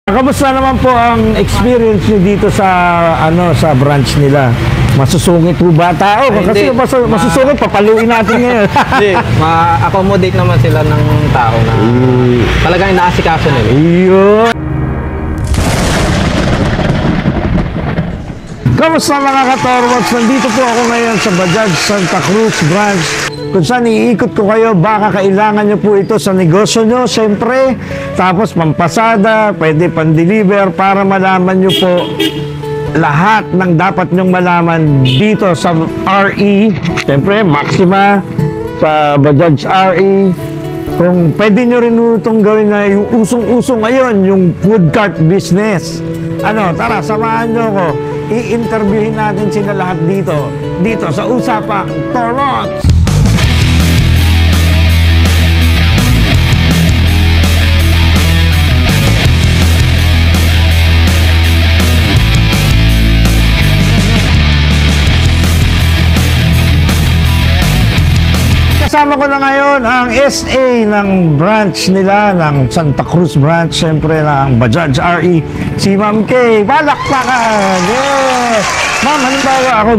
Kamusta naman po ang experience niyo dito sa sa branch nila? Masusungit po ba tao? Kasi masusungit, papaluin natin ngayon. Hindi, ma-accommodate naman sila ng tao na talagang inaasikaso nila. Iyo. Kamusta mga ka-Torwoks? Nandito po ako ngayon sa Bajaj Santa Cruz branch kung saan iikot ko kayo. Baka kailangan nyo po ito sa negosyo nyo, siyempre. Tapos pampasada, pwede pan-deliver para malaman nyo po lahat ng dapat nyong malaman dito sa RE. Siyempre, Maxima, sa Bajaj RE. Kung pwede nyo rin itong gawin na yung usong-usong ngayon, yung food cart business. Tara, samahan nyo ko. I-interviewin natin sila lahat dito sa Usapang Torwoks. Kasama ko na ngayon ang SA ng branch nila, ng Santa Cruz branch, siyempre ng Bajaj RE, si Ma'am Kay. Palakpakan! Yes! Ma'am, halimbawa ako,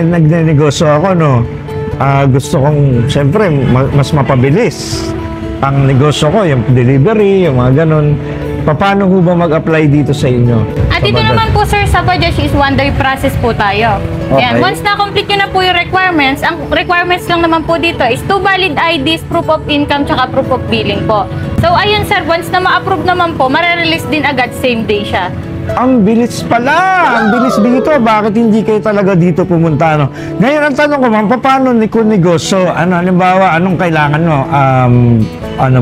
magnenegosyo ako, no? Gusto kong, siyempre, mas mapabilis ang negosyo ko, yung delivery, yung mga ganun. Paano ho ba mag-apply dito sa inyo? Dito naman po sir, sa Bajaj is one-day process po tayo. Okay. Yan. Once na-complete nyo na po yung requirements, ang requirements lang naman po dito is 2 valid IDs, proof of income, tsaka proof of billing po. So ayun sir, once na ma-approve naman po, mare-release din agad same day siya. Ang bilis pala! Ang bilis dito. Bakit hindi kayo talaga dito pumunta? Ngayon, ang tanong ko, ma'am, paano negosyo? Halimbawa, anong kailangan mo?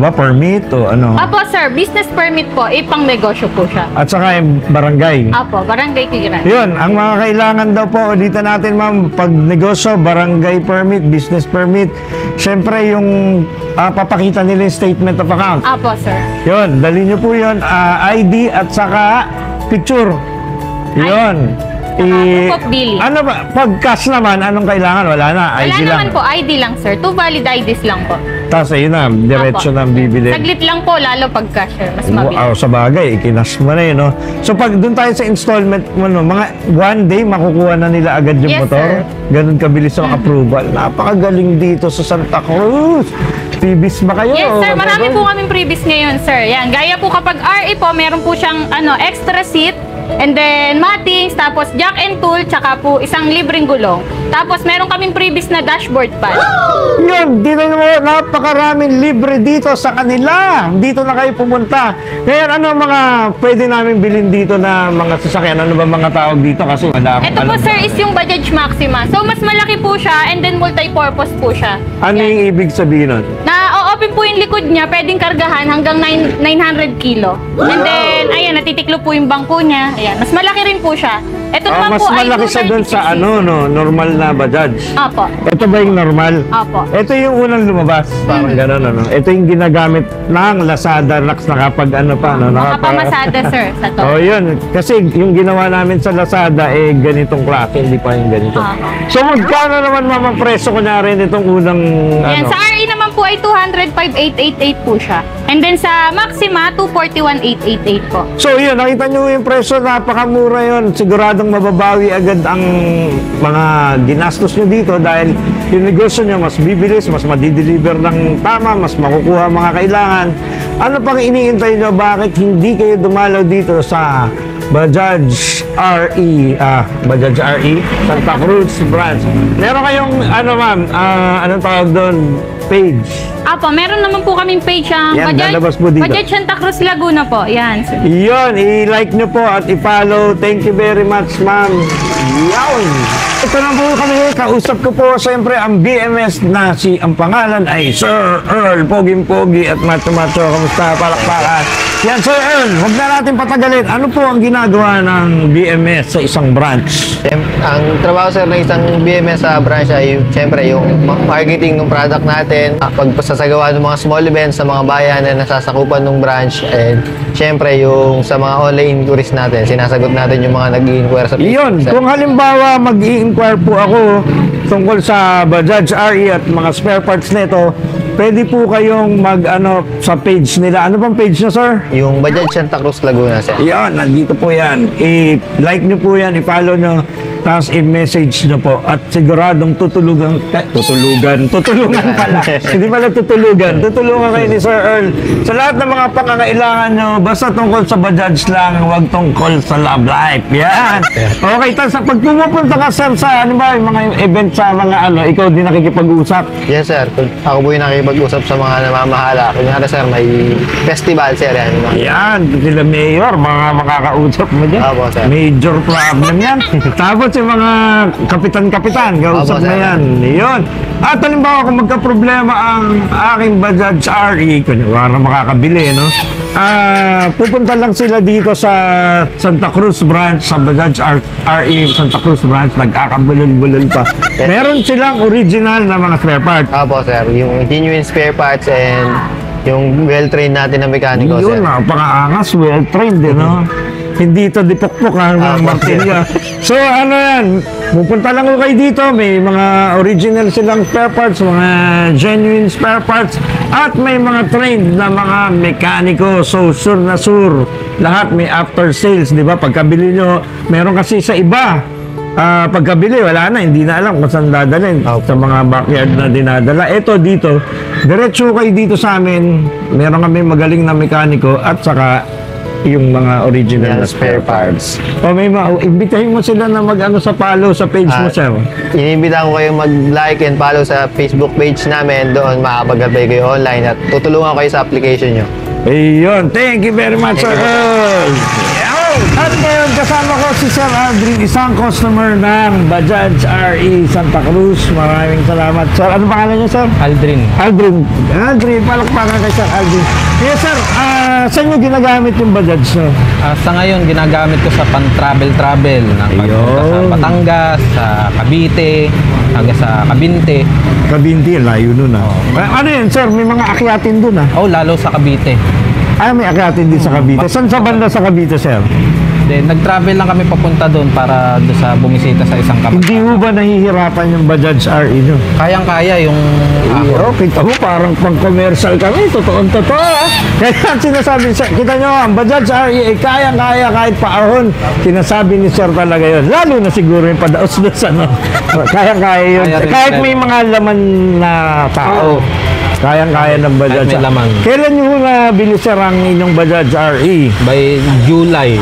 Permit o ano? Apo sir, business permit po, ipang negosyo po siya. At saka yung barangay? Apo, barangay clearance. Yun, ang mga kailangan daw po dito natin, ma'am, pag negosyo, barangay permit, business permit. Siyempre, yung papakita nila yung statement of account. Apo sir. Yun, dali nyo po yun. ID at saka picture. Yun. Proof of billing. Ano ba? Pag cash naman, anong kailangan? Wala na. Wala ID lang. naman po, ID lang sir. 2 valid IDs lang po. Tapos ayun na, diretso Apo. na bibili. Saglit lang po, lalo pag cash sir. Mas mabilis. Sa bagay, ikinas mo na yun, no? So pag doon tayo sa installment, mga one day, makukuha na nila agad yung Yes, motor. sir. Ganun kabilis ang approval. Napakagaling dito sa Santa Cruz. Previous ba kayo? Yes sir, marami po kaming previous ngayon sir. Yan, gaya po kapag RE po, meron po siyang extra seat, and then matings, tapos jack and tool, tsaka po isang libreng gulong. Tapos meron kaming previous na dashboard pad. Yun, dito naman, napakaraming libre dito sa kanila. Dito na kayo pumunta. Ngayon, ano mga pwede namin bilhin dito na mga sasakyan? Ano ba mga tawag dito? Kasi wala akong Ito po sir is yung Bajaj Maxima. So mas malaki po siya, and then multi-purpose po siya. Ano Yan. yung ibig sabihin nun? Na-open po yung likod niya, pwedeng kargahan hanggang 900 kilo. And then, ayan, natitiklo po yung bangko niya. Ayan, mas malaki rin po siya. Ito naman Mas po ay malaki siya doon sa 296. normal na Bajaj. Opo. Ito ba yung normal? Opo. Ito yung unang lumabas. Parang gano'n, Ito yung ginagamit ng Lazada Racks na kapag Makapamasada sir, sa to. Oh, yun. Kasi yung ginawa namin sa Lazada, ganitong klase, hindi pa yung ganito. So, magkano naman mamang preso ko na rin itong unang, Yan, sa RE naman po ay 205,888 po siya. And then sa Maxima, 241,888 po. So, yun, nakita nyo yung presyo, napakamura yun. Siguradong mababawi agad ang mga ginastos nyo dito dahil yung negosyo nyo mas bibilis, mas madideliver ng tama, mas makukuha mga kailangan. Ano pang iniintay nyo? Bakit hindi kayo dumalaw dito sa Bajaj RE, Bajaj RE, Santa Cruz branch? Meron kayong, ma'am, anong tawag doon? Page. Apo, meron naman po kaming page ang Yan, lalabas po dito. Bajaj Santa Cruz Laguna po. Yan. Yun, i-like nyo po at i-follow. Thank you very much, ma'am. Yawn! Ito na po kami, kausap ko po siyempre ang BMS na ang pangalan ay Sir Earl, poging-pogi at macho-macho. Kamusta? Palakpakan. Yan, Sir Earl, huwag na natin patagalin. Ano po ang ginagawa ng BMS sa isang branch? Ang trabaho sir ng isang BMS sa branch ay siyempre yung marketing ng product natin, pagpasasagawa ng mga small events sa mga bayan na nasasakupan ng branch, and siyempre yung sa mga online inquiries natin, sinasagot natin yung mga nag-i-inquire sa Iyon, kung halimbawa mag-i-inquire po ako tungkol sa Bajaj RE at mga spare parts nito, pwede po kayong sa page nila. Ano bang page nyo, sir? Yung Bajaj Santa Cruz Laguna, sir. Yan, nandito po yan. I-like nyo po yan, i-follow nyo, tapos i-message nyo po. At siguradong tutulungan pala. Hindi pala tutulungan kayo ni Sir Earl. Sa lahat ng mga pangangailangan nyo, basta tungkol sa Bajaj lang, huwag tungkol sa love life. Yan. Okay, tapos pag pumupunta ka, sir, sa yung mga event sa mga ikaw din nakikipag-usap. Yes, sir. Ako po yung nakikipag-usap sa mga namamahala. Kunyari, sir, may festival, sir. Yan, sila mayor, mga makakausap mo dyan. Opo, sir. Major problem yan. Tapos yung mga kapitan-kapitan, kausap Opo, na sir. yan. Yun. At halimbawa kung magka-problema ang aking Bajaj RE, kunyari makakabili, no? Pupunta lang sila dito sa Santa Cruz branch, sa Bajaj RE Santa Cruz branch, nagkakabulol-bulol pa. Meron silang original na mga spare parts. Opo, sir. Yung genuine spare parts and yung well-trained natin na mekaniko, sir. Yun, napaka-angas, well-trained, no? Hindi ito dipokpok ng martilya. So, yan, pupunta lang ko kayo dito, may mga original silang spare parts, mga genuine spare parts, at may mga trained na mga mekaniko, so sure na sure. Lahat may after sales, di ba? Pagkabili nyo, meron kasi sa iba, pagkabili, wala na, hindi na alam kung saan dadalhin sa mga backyard na dinadala. Ito dito, diretso kayo dito sa amin, meron kami magaling na mekaniko at saka yung mga original na spare parts. O may imbitahin mo sila na sa follow sa page mo, sir. Iniimbitahan ko kayo mag-like and follow sa Facebook page namin. Doon makakapag-apply kayo online at tutulungan kayo sa application nyo. Ayun, thank you very much, sir. At ngayon, kasama ko si Sir Aldrin, isang customer ng Bajaj RE Santa Cruz. Maraming salamat, sir. Ano pangalan niyo, sir? Aldrin. Aldrin, palakpakan kay Sir Aldrin. Yes, sir. Saan nyo ginagamit yung Bajaj, sir? Sa ngayon, ginagamit ko sa pan-travel-travel. Pagpunta sa Batangas, sa Cavite, hanggang sa Cabinte. Kabinti, layo nun, Ano yun, sir? May mga akyatin dun, Lalo sa Cavite. May akyatin din sa Cavite. Saan sa banda sa Cavite, sir? Then, nag-travel lang kami papunta doon para doon sa bumisita sa isang Hindi mo ba nahihirapan yung Bajaj RE nyo? Kayang-kaya yung Kita mo, parang pang-commercial kami. Totoo. Kaya sinasabi, kita nyo, ang Bajaj RE ay kayang-kaya kahit paahon. Sinasabi ni sir talaga yun. Lalo na siguro yung padaos doon sa kayang-kaya yun. Kaya rin, Kahit sir. may mga laman na tao. Kayang-kaya ng Bajaj. Kahit may laman. Kailan nyo nabili, sir, ang inyong Bajaj RE? by July.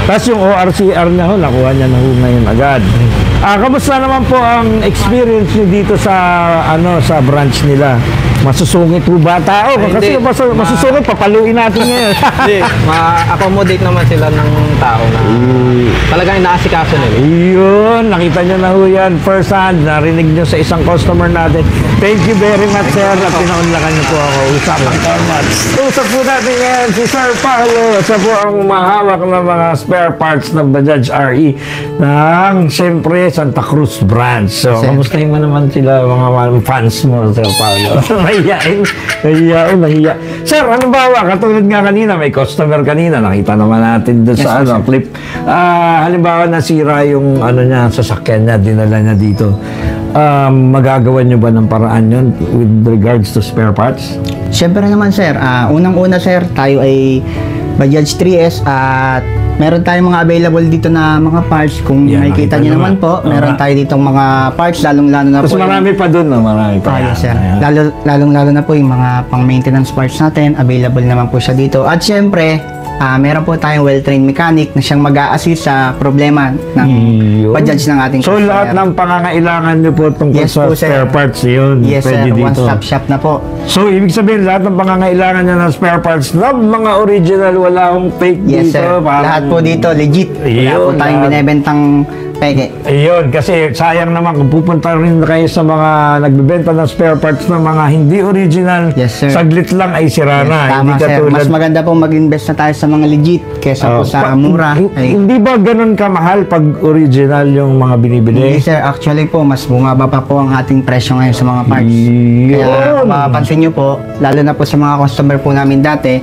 Tapos yung ORCR niya nakuha niya na ngayon agad. Kamusta naman po ang experience niyo dito sa sa branch nila? Masusungit po ba tao? Kasi hindi. masusungit, papaluin natin ngayon. Hindi, ma-accommodate naman sila ng tao na talagang inaasikaso nila. Yun, nakita nyo na ho yan. First hand, narinig nyo sa isang customer natin. Thank you very much, sir, na pinaunlakan niyo po ako. Usapan ka much. Usap po natin ngayon si Sir Paolo. Siya po ang mahawak ng mga spare parts ng Bajaj RE ng, siyempre, Santa Cruz branch. So, kamustahin mo naman sila, mga fans mo, Sir Paolo? Nahiya. Sir, ano ba, katulad nga kanina, may customer kanina, nakita naman natin doon sa clip. Halimbawa, nasira yung sasakyan niya, dinala niya dito. Magagawa niyo ba ng paraan yun with regards to spare parts? Siyempre naman, sir. Unang-una, sir, tayo ay Bajaj 3S at meron tayong mga available dito na mga parts. Kung makikita niyo naman po, meron tayo ditong mga parts, lalong-lalo na Tapos po. marami pa doon, marami pa. Yes, sir. Lalong-lalo na po yung mga pang-maintenance parts natin, available naman po siya dito. At siyempre, meron po tayong well-trained mechanic na siyang mag-a-assist sa problema ng Bajaj ng ating So, lahat ng pangangailangan niyo po tungkol sa spare parts, yun. Yes, sir. Pwede dito. One-stop shop na po. So, ibig sabihin, lahat ng pangangailangan niya ng spare parts na mga original, wala akong fake Yes, dito. sir. Lahat po dito, legit. Wala po Yun, tayong lahat. binibentang peke. Ayun, kasi sayang naman kung pupunta rin kayo sa mga nagbebenta ng spare parts ng mga hindi original. Yes, sir. Saglit lang ay sira Yes, na. tama, Hindi sir. katulad. Mas maganda po mag-invest na tayo sa mga legit kesa po sa mura. Hindi ba ganun kamahal pag original yung mga binibili? Hindi, sir. Actually po, mas bumaba pa po ang ating presyo ngayon sa mga parts. Kaya kung mapapansin nyo po, lalo na po sa mga customer po namin dati,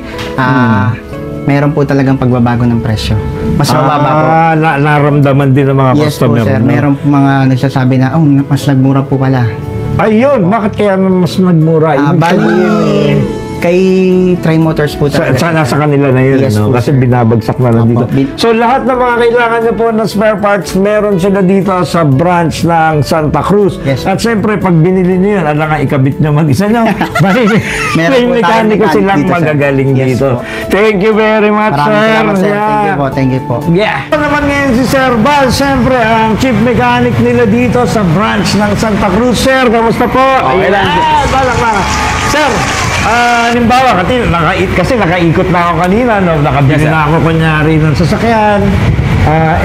meron po talagang pagbabago ng presyo. Mas mababa po. Naramdaman din ng mga Yes po, customer. sir. no? Meron po mga nagsasabi na, mas nagmura po pala. Ayun, bakit kaya mas nagmura? Ibig Bali, sabihin, kay Trimotors po talaga. nasa kanila na yun, Yes no? po, Kasi sir. binabagsak na lang dito. Opo. So, lahat ng mga kailangan nyo po ng spare parts, meron sila dito sa branch ng Santa Cruz. Yes. At siyempre, pag binili nyo yun, ala nga, ikabit nyo mag-isa nyo. May Meron po mekaniko tayong silang dito, sir. magagaling Yes dito. po. Thank you very much, Maraming sir. salamat, sir. Thank you Yeah. po, thank you po. Yeah. Ito naman ngayon si Sir Val, siyempre ang chief mechanic nila dito sa branch ng Santa Cruz. Sir, kamusta po? Okay lang. Balak. Sir, halimbawa, kasi nakaikot na ako kanina, no? Nakabili Yes, sir. na ako kunyari ng sasakyan.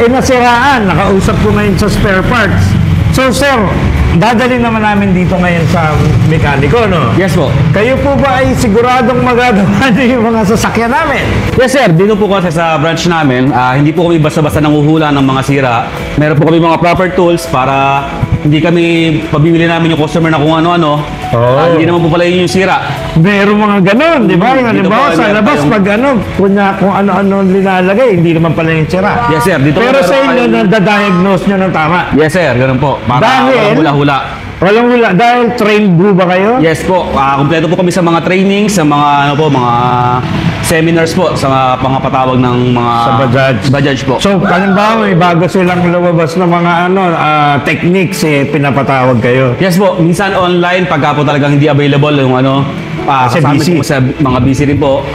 Nasiraan, nakausap ko ngayon sa spare parts. So, sir, dadali naman namin dito ngayon sa mekaniko, no? Yes po. Kayo po ba ay siguradong magagawa niyo yung mga sasakyan namin? Yes sir, dito po kasi sa branch namin, hindi po kami basta-basta nanguhula ng mga sira. Meron po kami mga proper tools para hindi kami pabibili namin yung customer na kung ano-ano. Hindi naman po pala yun yung sira. Meron mga ganun, di ba? Yung Dito halimbawa po, sa meron labas, tayong- pag kung ano-ano linalagay, hindi naman pala yung sira. Yes sir, dito Pero po sa meron inyo, tayong- nadadiagnose nyo ng tama. Yes sir, ganun po. Para Dahil- walang hula-hula. Walang hula. Dahil trained brew ba kayo? Yes po, kumpleto po kami sa mga training, sa mga mga seminars po, sa mga patawag ng mga Sa Bajaj. Bajaj po. So, halimbawa, may bago silang lumabas na mga techniques, pinapatawag kayo. Yes po, minsan online pagka po talagang hindi available yung Kasi kasama busy. po sa mga busy rin po.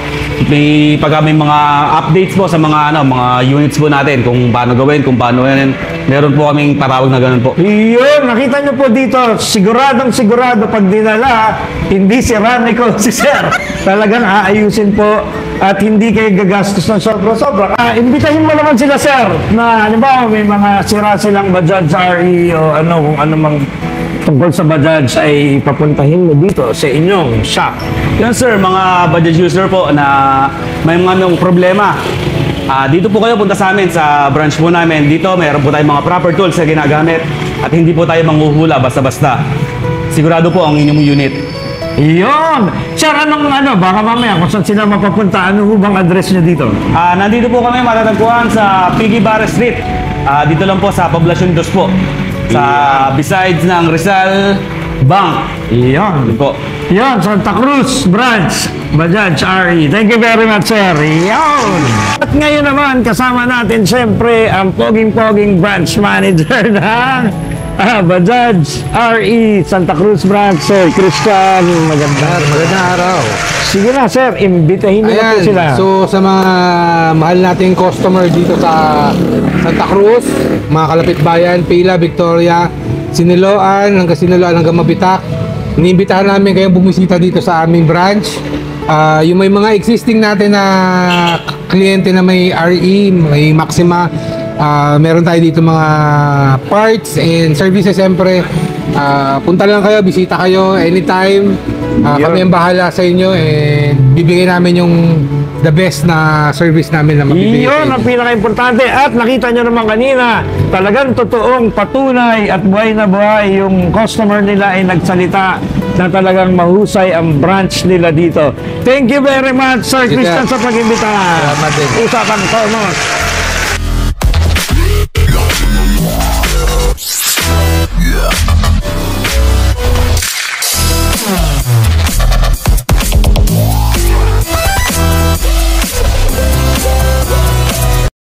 Pagka may mga updates po sa mga mga units po natin kung paano gawin, kung paano yan. Meron po kaming patawag na ganun po. Yun, nakita nyo po dito, sigurado pag dinala, hindi si Ranico si Sir. Talagang aayusin po at hindi kayo gagastos ng sobra-sobra. Imbitahin mo naman sila, Sir, na halimbawa may mga sira silang Bajaj RE o kung ano mang tungkol sa Bajaj ay papuntahin mo dito sa inyong shop. Yan sir, mga Bajaj user po na may mga problema. Dito po kayo punta sa amin sa branch po namin. Dito mayroon po tayong mga proper tools na ginagamit at hindi po tayo manghuhula basta-basta. Sigurado po ang inyong unit. Yun! Sir, baka mamaya kung saan sila mapapunta, ano ho bang address nyo dito? Nandito po kami matatagpuan sa Piggy Bar Street. Dito lang po sa Poblacion 2 po. Sa besides ng Rizal Bank. Yun. Dito po. Yan, Santa Cruz Branch, Bajaj RE. Thank you very much, sir. Yan. At ngayon naman, kasama natin siyempre ang poging-poging branch manager ng Bajaj RE Santa Cruz Branch, Sir Christian. Magandang araw. Sige na, sir. Imbitahin niyo na po Ayan, sila. so sa mga mahal nating customer dito sa Santa Cruz, mga kalapit bayan, Pila, Victoria, Siniloan, hanggang Mabitak, iniimbitahan namin kayong bumisita dito sa aming branch. Yung may mga existing natin na kliyente na may RE, may Maxima, meron tayo dito mga parts and services. Siyempre, punta lang kayo, bisita kayo anytime. Kami ang bahala sa inyo and bibigay namin yung the best na service namin na mabibigay. Iyon ang pinaka-importante. At nakita nyo naman kanina, talagang totoong patunay at buhay na buhay yung customer nila ay nagsalita na talagang mahusay ang branch nila dito. Thank you very much, Sir Sige, Christian, sir. sa pag-imbita. Salamat din. Usapan ko,